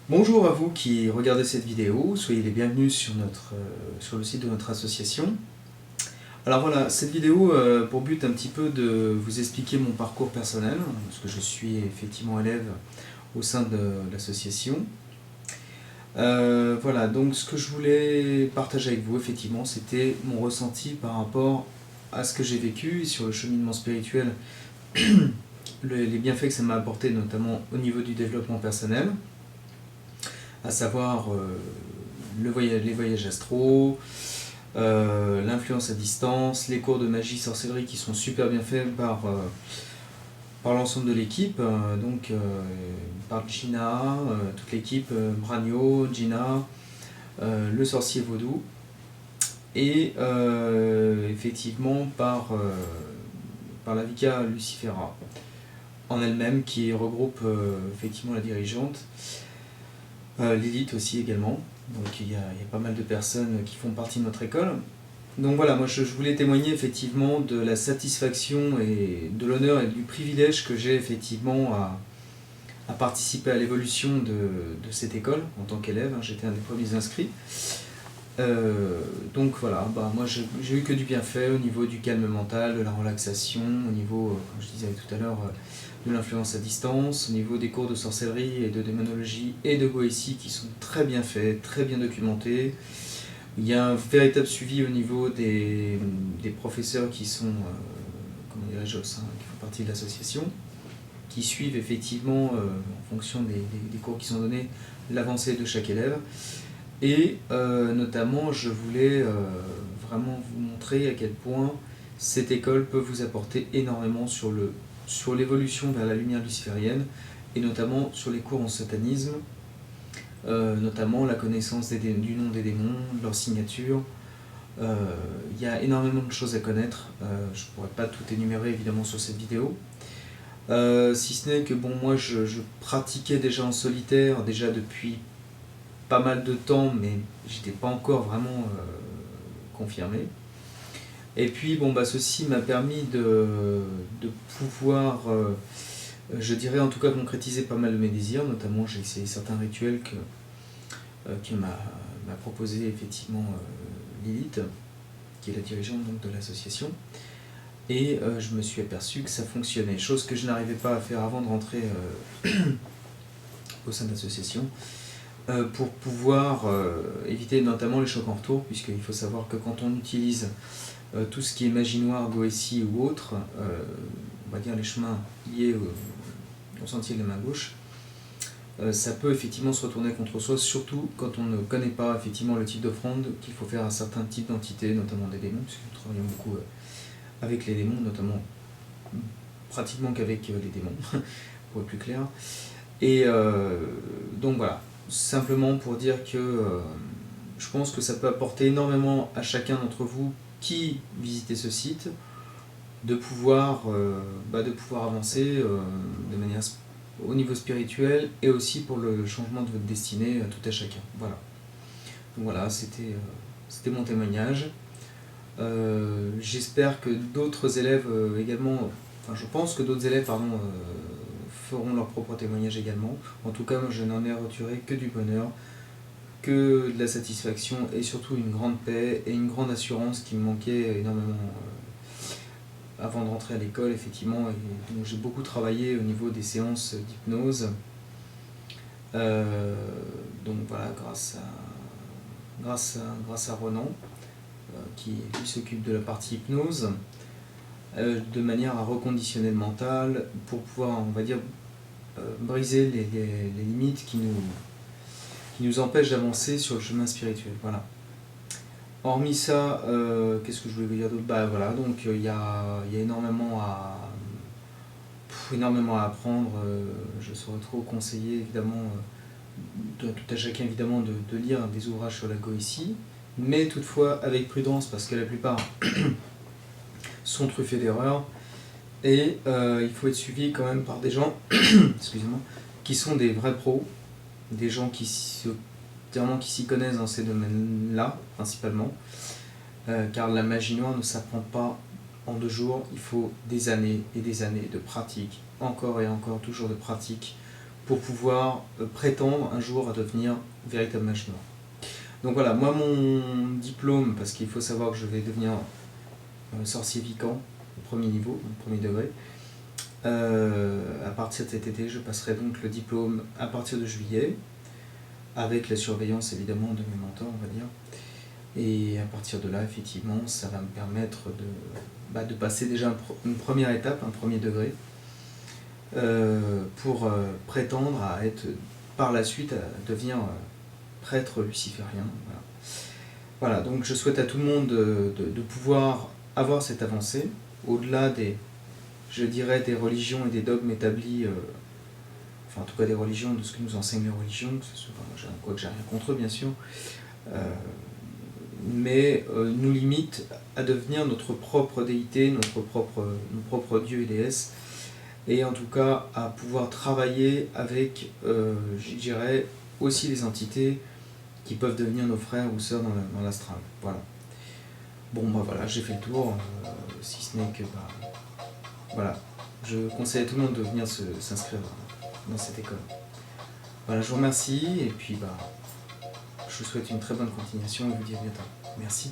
Bonjour à vous qui regardez cette vidéo, soyez les bienvenus sur le site de notre association. Alors voilà, cette vidéo a pour but un petit peu de vous expliquer mon parcours personnel, parce que je suis effectivement élève au sein de l'association. Voilà, donc ce que je voulais partager avec vous, effectivement, c'était mon ressenti par rapport à ce que j'ai vécu sur le cheminement spirituel, les bienfaits que ça m'a apporté, notamment au niveau du développement personnel, à savoir les voyages astro, l'influence à distance, les cours de magie sorcellerie qui sont super bien faits par l'ensemble de l'équipe, par Gina, toute l'équipe, Branio, Gina, le sorcier vaudou, et effectivement par la Vika Lucifera en elle-même qui regroupe effectivement la dirigeante. Lilith aussi également, donc il y a pas mal de personnes qui font partie de notre école. Donc voilà, moi je voulais témoigner effectivement de la satisfaction et de l'honneur et du privilège que j'ai effectivement à participer à l'évolution de cette école en tant qu'élève. J'étais un des premiers inscrits. Donc voilà, moi j'ai eu que du bienfait au niveau du calme mental, de la relaxation, au niveau, comme je disais tout à l'heure, de l'influence à distance, au niveau des cours de sorcellerie et de démonologie et de Goétie qui sont très bien faits, très bien documentés. Il y a un véritable suivi au niveau des professeurs qui sont, comment dirais-je, qui font partie de l'association, qui suivent effectivement, en fonction des cours qui sont donnés, l'avancée de chaque élève. Et notamment, je voulais vraiment vous montrer à quel point cette école peut vous apporter énormément sur l'évolution vers la lumière luciférienne, et notamment sur les cours en satanisme, notamment la connaissance du nom des démons, de leur signature. Il y a énormément de choses à connaître, je ne pourrais pas tout énumérer évidemment sur cette vidéo. Si ce n'est que moi je pratiquais déjà en solitaire, déjà depuis pas mal de temps, mais j'étais pas encore vraiment confirmé. Et puis ceci m'a permis de pouvoir, je dirais en tout cas, concrétiser pas mal de mes désirs. Notamment j'ai essayé certains rituels que m'a proposé effectivement Lilith, qui est la dirigeante donc, de l'association. Et je me suis aperçu que ça fonctionnait, chose que je n'arrivais pas à faire avant de rentrer au sein de l'association. Pour pouvoir éviter notamment les chocs en retour, puisqu'il faut savoir que quand on utilise tout ce qui est magie noire, Goétie ou autre, on va dire les chemins liés au sentier de la main gauche, ça peut effectivement se retourner contre soi, surtout quand on ne connaît pas effectivement le type d'offrande qu'il faut faire à certains types d'entités, notamment des démons, puisque nous travaillons beaucoup avec les démons, notamment pratiquement qu'avec les démons, pour être plus clair. Et donc voilà, simplement pour dire que je pense que ça peut apporter énormément à chacun d'entre vous qui visitez ce site, de pouvoir avancer de manière au niveau spirituel, et aussi pour le changement de votre destinée tout à chacun. Voilà. Donc voilà, c'était mon témoignage. J'espère que d'autres élèves également, je pense que d'autres élèves feront leur propre témoignage également. En tout cas, moi je n'en ai retiré que du bonheur, que de la satisfaction, et surtout une grande paix et une grande assurance qui me manquait énormément avant de rentrer à l'école, effectivement. Et donc j'ai beaucoup travaillé au niveau des séances d'hypnose. Donc voilà, grâce à Ronan, qui lui s'occupe de la partie hypnose, de manière à reconditionner le mental pour pouvoir, on va dire, briser les limites qui nous empêchent d'avancer sur le chemin spirituel. Voilà. Hormis ça, qu'est-ce que je voulais vous dire d'autre ? Voilà, donc il y a énormément à apprendre. Je serais trop conseillé évidemment tout à chacun évidemment de lire des ouvrages sur la Goétie, mais toutefois avec prudence, parce que la plupart sont truffés d'erreurs, et il faut être suivi quand même par des gens excusez-moi, qui sont des vrais pros, des gens qui s'y connaissent dans ces domaines-là principalement, car la magie noire ne s'apprend pas en 2 jours, il faut des années et des années de pratique, encore et encore, toujours de pratique, pour pouvoir prétendre un jour à devenir véritable mage noir. Donc voilà, moi mon diplôme, parce qu'il faut savoir que je vais devenir sorcier vicant au premier niveau, au premier degré, à partir de cet été, je passerai donc le diplôme à partir de juillet, avec la surveillance évidemment de mes mentors, on va dire. Et à partir de là, effectivement, ça va me permettre de passer déjà une première étape, un premier degré, pour prétendre à être, par la suite, à devenir prêtre luciférien. Voilà, donc je souhaite à tout le monde de pouvoir avoir cette avancée, au-delà je dirais, des religions et des dogmes établis, enfin en tout cas des religions, de ce que nous enseignent les religions, quoique j'ai rien contre eux bien sûr, mais nous limite à devenir notre propre déité, nos propres dieux et déesses, et en tout cas à pouvoir travailler avec, je dirais, aussi les entités qui peuvent devenir nos frères ou sœurs dans l'astral. Voilà. Bon, voilà, j'ai fait le tour, si ce n'est que, voilà, je conseille à tout le monde de venir s'inscrire dans cette école. Voilà, je vous remercie, et puis, je vous souhaite une très bonne continuation, et je vous dis à bientôt. Merci.